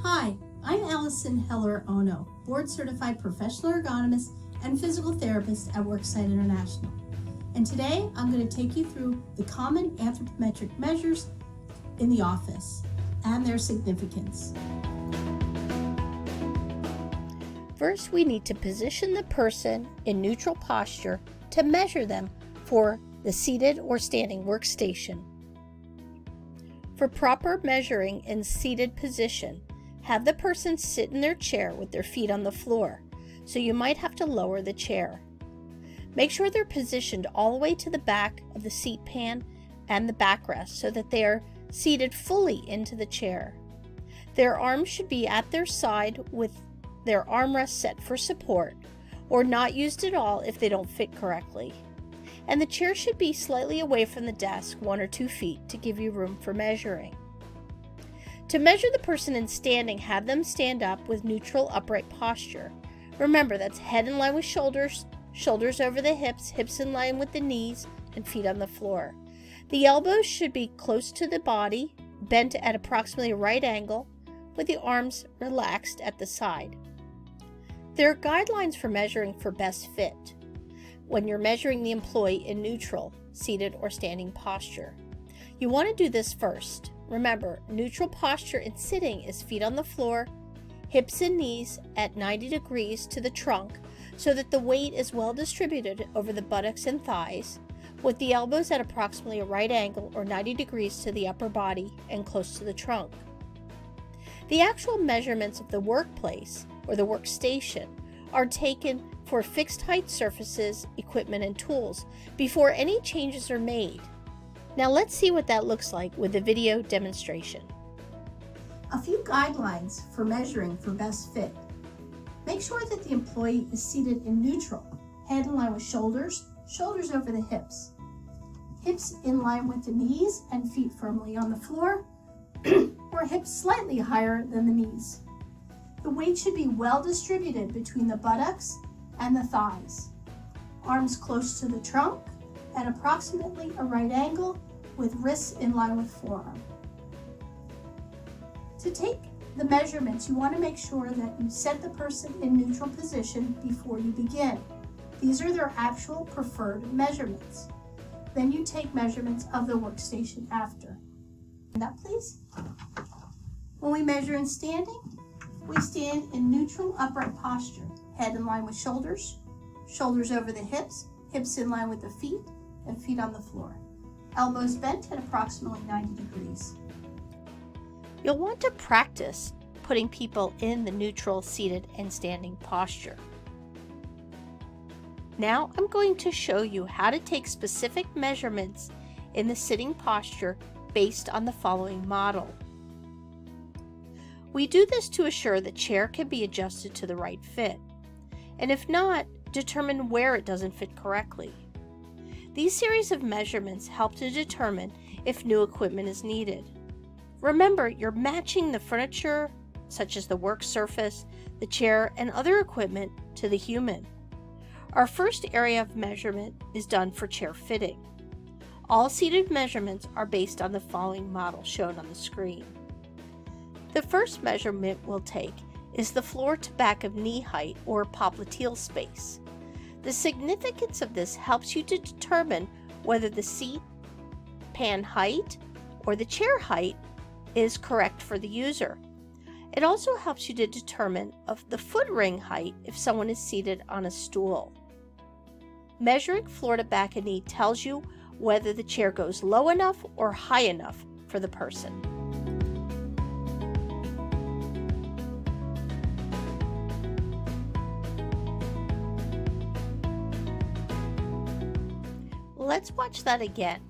Hi, I'm Allison Heller-Ono, board-certified professional ergonomist and physical therapist at Worksite International. And today I'm going to take you through the common anthropometric measures in the office and their significance. First, we need to position the person in neutral posture to measure them for the seated or standing workstation. For proper measuring in seated position, have the person sit in their chair with their feet on the floor, so you might have to lower the chair. Make sure they're positioned all the way to the back of the seat pan and the backrest so that they are seated fully into the chair. Their arms should be at their side with their armrest set for support, or not used at all if they don't fit correctly. And the chair should be slightly away from the desk, 1 or 2 feet, to give you room for measuring. To measure the person in standing, have them stand up with neutral upright posture. Remember, that's head in line with shoulders, shoulders over the hips, hips in line with the knees, and feet on the floor. The elbows should be close to the body, bent at approximately a right angle, with the arms relaxed at the side. There are guidelines for measuring for best fit when you're measuring the employee in neutral, seated, or standing posture. You want to do this first. Remember, neutral posture in sitting is feet on the floor, hips and knees at 90 degrees to the trunk so that the weight is well distributed over the buttocks and thighs, with the elbows at approximately a right angle or 90 degrees to the upper body and close to the trunk. The actual measurements of the workplace or the workstation are taken for fixed height surfaces, equipment, and tools before any changes are made. Now let's see what that looks like with a video demonstration. A few guidelines for measuring for best fit. Make sure that the employee is seated in neutral, head in line with shoulders, shoulders over the hips, hips in line with the knees and feet firmly on the floor, or hips slightly higher than the knees. The weight should be well distributed between the buttocks and the thighs. Arms close to the trunk at approximately a right angle with wrists in line with forearm. To take the measurements, you want to make sure that you set the person in neutral position before you begin. These are their actual preferred measurements. Then you take measurements of the workstation after. Stand up, please. When we measure in standing, we stand in neutral upright posture, head in line with shoulders, shoulders over the hips, hips in line with the feet, and feet on the floor. Elbows bent at approximately 90 degrees. You'll want to practice putting people in the neutral, seated, and standing posture. Now I'm going to show you how to take specific measurements in the sitting posture based on the following model. We do this to assure the chair can be adjusted to the right fit, and if not, determine where it doesn't fit correctly. These series of measurements help to determine if new equipment is needed. Remember, you're matching the furniture, such as the work surface, the chair, and other equipment to the human. Our first area of measurement is done for chair fitting. All seated measurements are based on the following model shown on the screen. The first measurement we'll take is the floor to back of knee height or popliteal space. The significance of this helps you to determine whether the seat pan height or the chair height is correct for the user. It also helps you to determine of the foot ring height if someone is seated on a stool. Measuring floor to back of knee tells you whether the chair goes low enough or high enough for the person. Let's watch that again.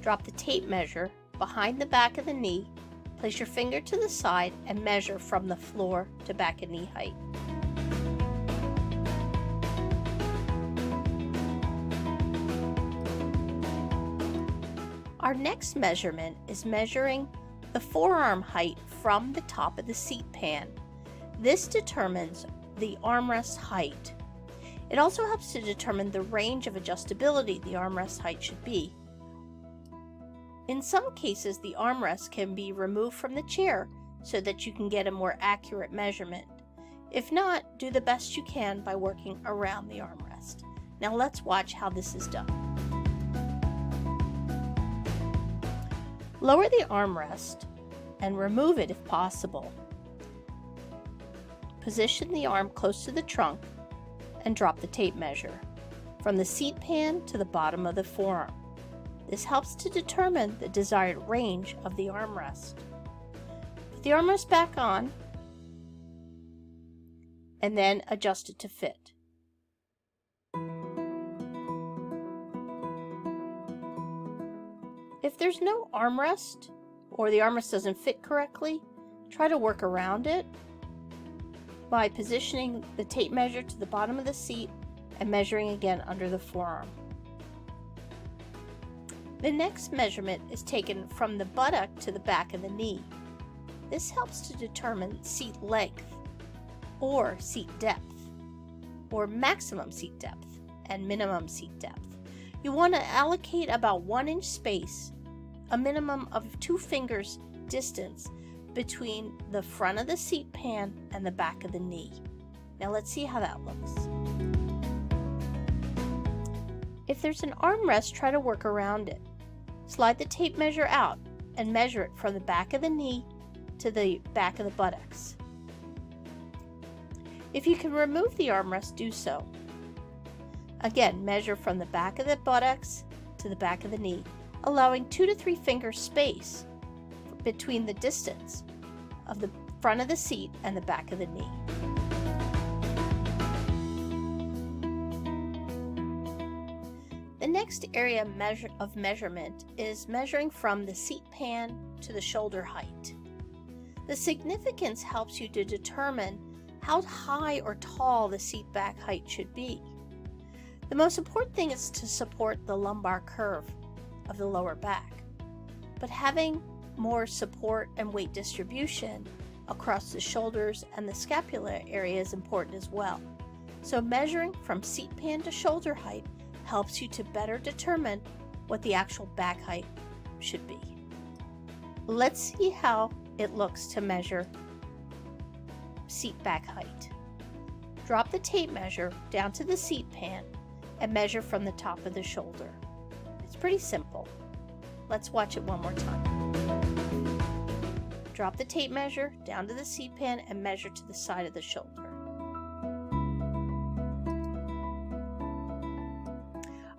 Drop the tape measure behind the back of the knee, place your finger to the side, and measure from the floor to back of knee height. Our next measurement is measuring the forearm height from the top of the seat pan. This determines the armrest height. It also helps to determine the range of adjustability the armrest height should be. In some cases, the armrest can be removed from the chair so that you can get a more accurate measurement. If not, do the best you can by working around the armrest. Now let's watch how this is done. Lower the armrest and remove it if possible. Position the arm close to the trunk and drop the tape measure from the seat pan to the bottom of the forearm. This helps to determine the desired range of the armrest. Put the armrest back on and then adjust it to fit. If there's no armrest or the armrest doesn't fit correctly, try to work around it by positioning the tape measure to the bottom of the seat and measuring again under the forearm. The next measurement is taken from the buttock to the back of the knee. This helps to determine seat length or seat depth, or maximum seat depth and minimum seat depth. You want to allocate about 1 inch space, a minimum of 2 fingers distance between the front of the seat pan and the back of the knee. Now let's see how that looks. If there's an armrest, try to work around it. Slide the tape measure out and measure it from the back of the knee to the back of the buttocks. If you can remove the armrest, do so. Again, measure from the back of the buttocks to the back of the knee, allowing 2 to 3 fingers space between the distance of the front of the seat and the back of the knee. The next area of measurement is measuring from the seat pan to the shoulder height. The significance helps you to determine how high or tall the seat back height should be. The most important thing is to support the lumbar curve of the lower back, but having more support and weight distribution across the shoulders and the scapula area is important as well. So measuring from seat pan to shoulder height helps you to better determine what the actual back height should be. Let's see how it looks to measure seat back height. Drop the tape measure down to the seat pan and measure from the top of the shoulder. It's pretty simple. Let's watch it one more time. Drop the tape measure down to the seat pan and measure to the side of the shoulder.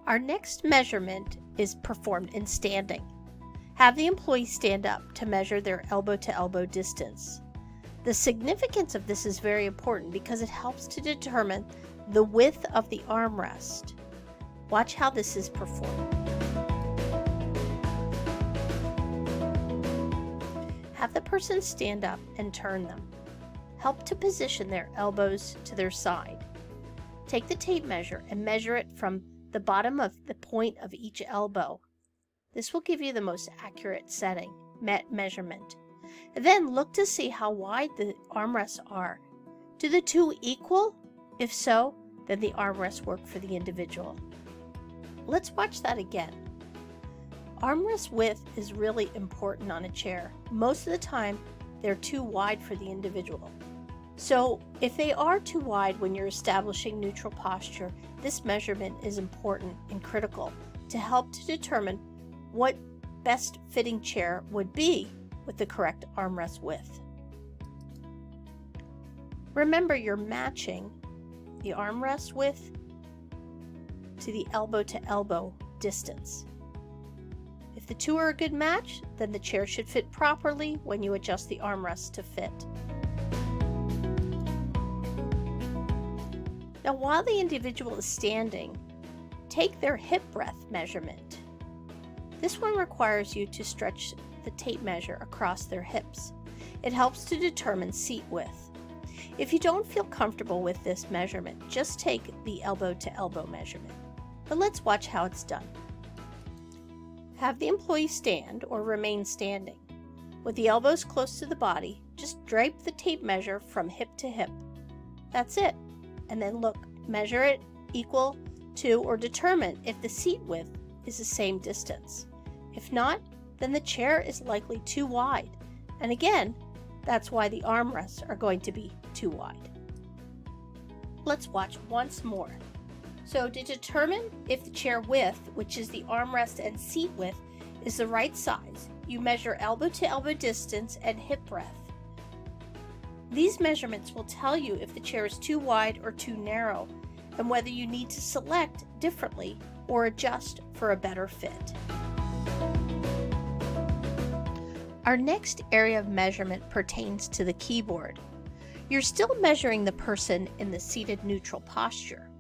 Our next measurement is performed in standing. Have the employee stand up to measure their elbow to elbow distance. The significance of this is very important because it helps to determine the width of the armrest. Watch how this is performed. Have the person stand up and turn them. Help to position their elbows to their side. Take the tape measure and measure it from the bottom of the point of each elbow. This will give you the most accurate measurement. And then look to see how wide the armrests are. Do the two equal? If so, then the armrests work for the individual. Let's watch that again. Armrest width is really important on a chair. Most of the time, they're too wide for the individual. So if they are too wide when you're establishing neutral posture, this measurement is important and critical to help to determine what best fitting chair would be with the correct armrest width. Remember, you're matching the armrest width to the elbow to elbow distance. If the two are a good match, then the chair should fit properly when you adjust the armrest to fit. Now, while the individual is standing, take their hip breadth measurement. This one requires you to stretch the tape measure across their hips. It helps to determine seat width. If you don't feel comfortable with this measurement, just take the elbow to elbow measurement. But let's watch how it's done. Have the employee stand or remain standing. With the elbows close to the body, just drape the tape measure from hip to hip. That's it. And then look, measure it equal to or determine if the seat width is the same distance. If not, then the chair is likely too wide. And again, That's why the armrests are going to be too wide. Let's watch once more. So to determine if the chair width, which is the armrest and seat width, is the right size, you measure elbow to elbow distance and hip breadth. These measurements will tell you if the chair is too wide or too narrow, and whether you need to select differently or adjust for a better fit. Our next area of measurement pertains to the keyboard. You're still measuring the person in the seated neutral posture.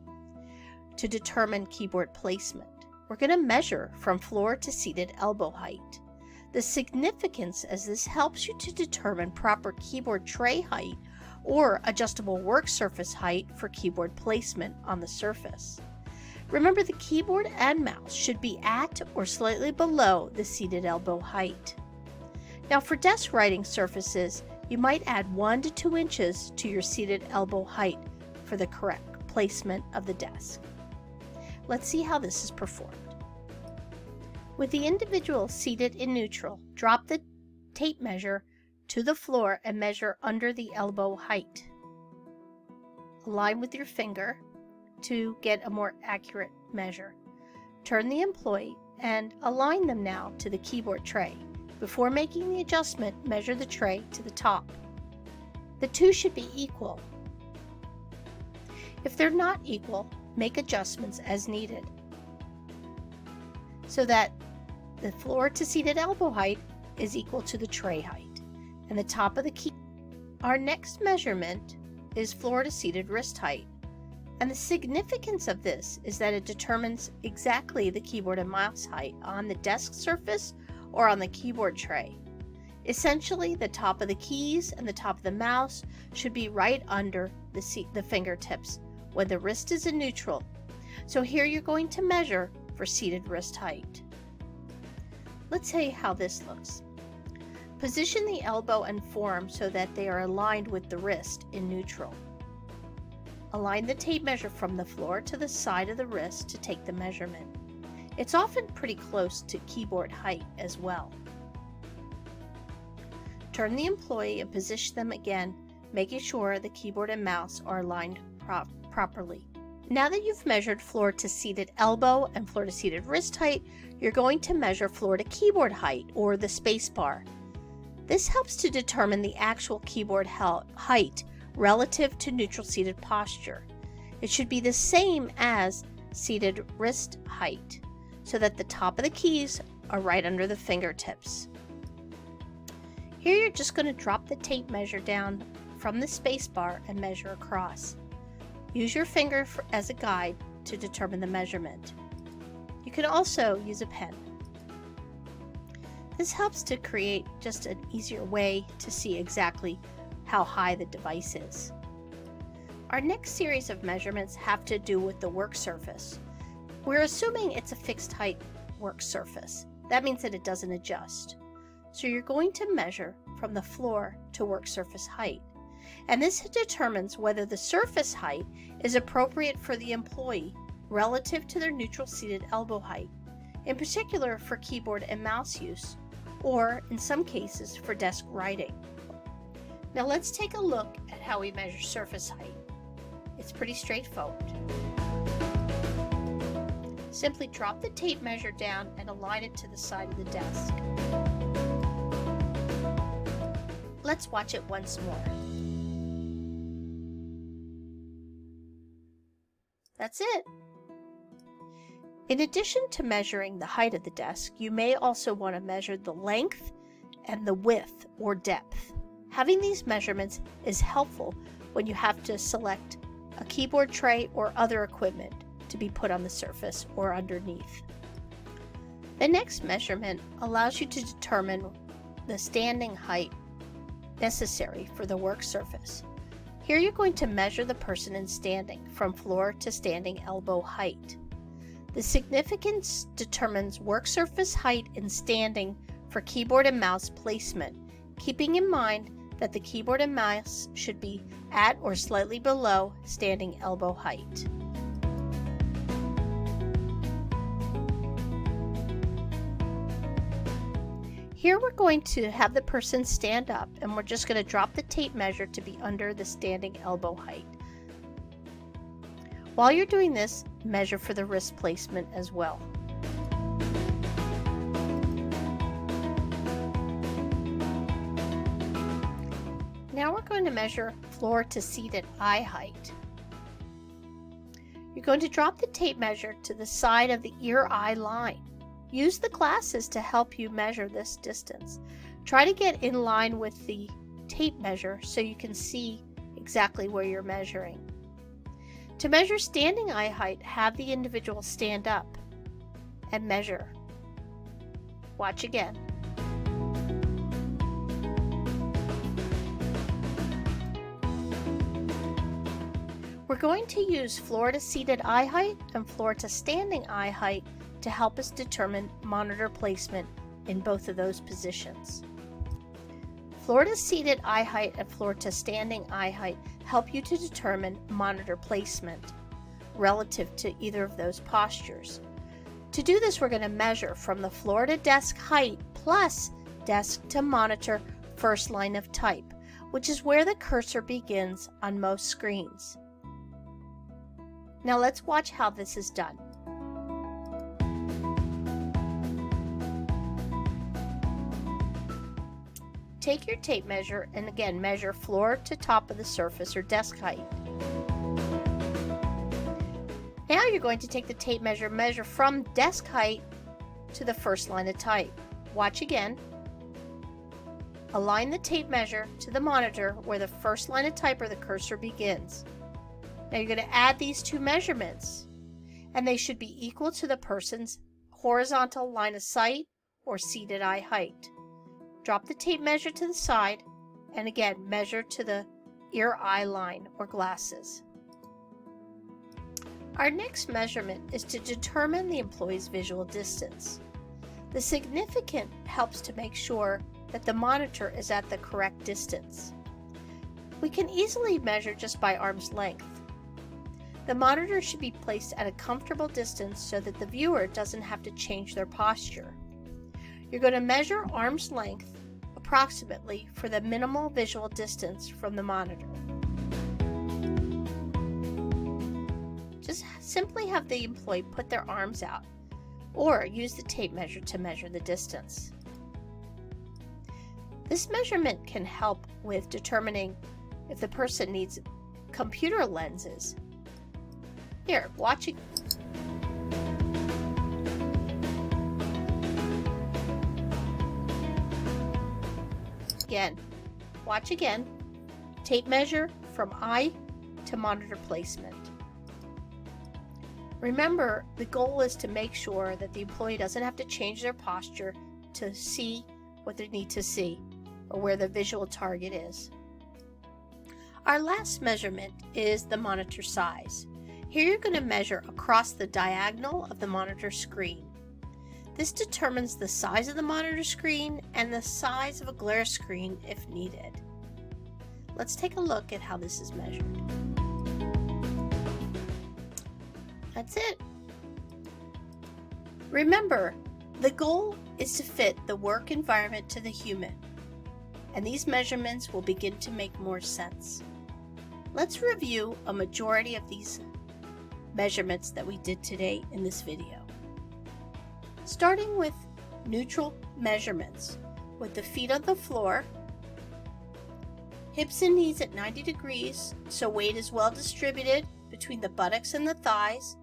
To determine keyboard placement, we're going to measure from floor to seated elbow height. The significance as this helps you to determine proper keyboard tray height or adjustable work surface height for keyboard placement on the surface. Remember, the keyboard and mouse should be at or slightly below the seated elbow height. Now for desk writing surfaces, you might add 1 to 2 inches to your seated elbow height for the correct placement of the desk. Let's see how this is performed. With the individual seated in neutral, drop the tape measure to the floor and measure under the elbow height. Align with your finger to get a more accurate measure. Turn the employee and align them now to the keyboard tray. Before making the adjustment, measure the tray to the top. The two should be equal. If they're not equal, make adjustments as needed so that the floor to seated elbow height is equal to the tray height and the top of the key. Our next measurement is floor to seated wrist height, and the significance of this is that it determines exactly the keyboard and mouse height on the desk surface or on the keyboard tray. Essentially, the top of the keys and the top of the mouse should be right under the fingertips when the wrist is in neutral. So here you're going to measure for seated wrist height. Let's see how this looks. Position the elbow and forearm so that they are aligned with the wrist in neutral. Align the tape measure from the floor to the side of the wrist to take the measurement. It's often pretty close to keyboard height as well. Turn the employee and position them again, making sure the keyboard and mouse are aligned properly. Now that you've measured floor to seated elbow and floor to seated wrist height, you're going to measure floor to keyboard height, or the space bar. This helps to determine the actual keyboard height relative to neutral seated posture. It should be the same as seated wrist height, so that the top of the keys are right under the fingertips. Here you're just going to drop the tape measure down from the space bar and measure across. Use your finger as a guide to determine the measurement. You can also use a pen. This helps to create just an easier way to see exactly how high the device is. Our next series of measurements have to do with the work surface. We're assuming it's a fixed height work surface. That means that it doesn't adjust. So you're going to measure from the floor to work surface height. And this determines whether the surface height is appropriate for the employee relative to their neutral seated elbow height, in particular for keyboard and mouse use, or in some cases for desk writing. Now let's take a look at how we measure surface height. It's pretty straightforward. Simply drop the tape measure down and align it to the side of the desk. Let's watch it once more. That's it. In addition to measuring the height of the desk, you may also want to measure the length and the width or depth. Having these measurements is helpful when you have to select a keyboard tray or other equipment to be put on the surface or underneath. The next measurement allows you to determine the standing height necessary for the work surface. Here you're going to measure the person in standing from floor to standing elbow height. The significance determines work surface height in standing for keyboard and mouse placement, keeping in mind that the keyboard and mouse should be at or slightly below standing elbow height. Here we're going to have the person stand up, and we're just going to drop the tape measure to be under the standing elbow height. While you're doing this, measure for the wrist placement as well. Now we're going to measure floor to seated eye height. You're going to drop the tape measure to the side of the ear-eye line. Use the glasses to help you measure this distance. Try to get in line with the tape measure so you can see exactly where you're measuring. To measure standing eye height, have the individual stand up and measure. Watch again. We're going to use floor to seated eye height and floor to standing eye height to help us determine monitor placement in both of those positions. Floor to seated eye height and floor to standing eye height help you to determine monitor placement relative to either of those postures. To do this, we're going to measure from the floor to desk height plus desk to monitor first line of type, which is where the cursor begins on most screens. Now let's watch how this is done. Take your tape measure and again measure floor to top of the surface or desk height. Now you're going to take the tape measure from desk height to the first line of type. Watch again. Align the tape measure to the monitor where the first line of type or the cursor begins. Now you're going to add these two measurements, and they should be equal to the person's horizontal line of sight or seated eye height. Drop the tape measure to the side, and again measure to the ear-eye line or glasses. Our next measurement is to determine the employee's visual distance. The significant helps to make sure that the monitor is at the correct distance. We can easily measure just by arm's length. The monitor should be placed at a comfortable distance so that the viewer doesn't have to change their posture. You're going to measure arm's length approximately for the minimal visual distance from the monitor. Just simply have the employee put their arms out or use the tape measure to measure the distance. This measurement can help with determining if the person needs computer lenses. Here, watch it. Again, watch again. Tape measure from eye to monitor placement. Remember, the goal is to make sure that the employee doesn't have to change their posture to see what they need to see or where the visual target is. Our last measurement is the monitor size. Here you're going to measure across the diagonal of the monitor screen. This determines the size of the monitor screen and the size of a glare screen if needed. Let's take a look at how this is measured. That's it. Remember, the goal is to fit the work environment to the human, and these measurements will begin to make more sense. Let's review a majority of these measurements that we did today in this video. Starting with neutral measurements, with the feet on the floor, hips and knees at 90 degrees so weight is well distributed between the buttocks and the thighs,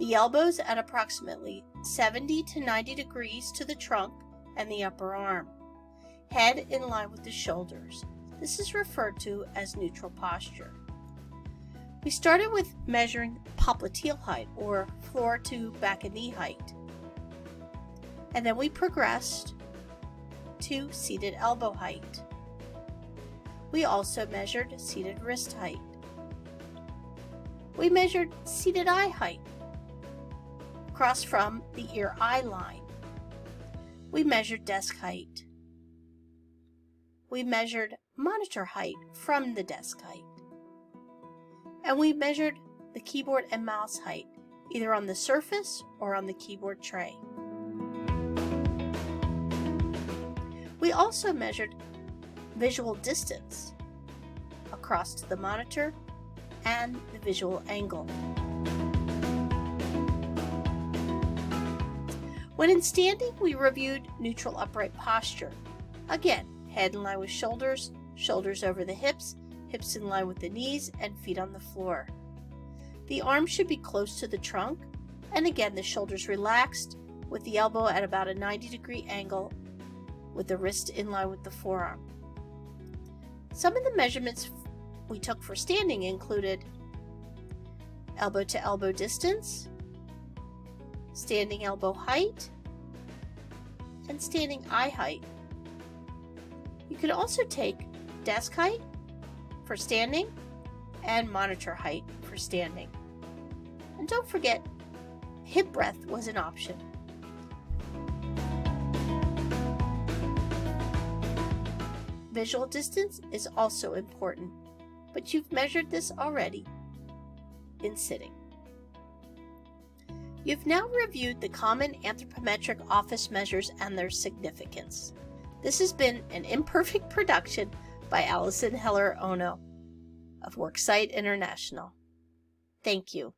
the elbows at approximately 70 to 90 degrees to the trunk and the upper arm, head in line with the shoulders. This is referred to as neutral posture. We started with measuring popliteal height or floor to back and knee height. And then we progressed to seated elbow height. We also measured seated wrist height. We measured seated eye height across from the ear-eye line. We measured desk height. We measured monitor height from the desk height. And we measured the keyboard and mouse height, either on the surface or on the keyboard tray. We also measured visual distance across to the monitor and the visual angle. When in standing, we reviewed neutral upright posture. Again, head in line with shoulders, shoulders over the hips, hips in line with the knees, and feet on the floor. The arms should be close to the trunk, and again the shoulders relaxed with the elbow at about a 90-degree angle with the wrist in line with the forearm. Some of the measurements we took for standing included elbow to elbow distance, standing elbow height, and standing eye height. You can also take desk height for standing and monitor height for standing. And don't forget, hip breadth was an option. Visual distance is also important, but you've measured this already in sitting. You've now reviewed the common anthropometric office measures and their significance. This has been an imperfect production by Allison Heller-Ono of Worksite International. Thank you.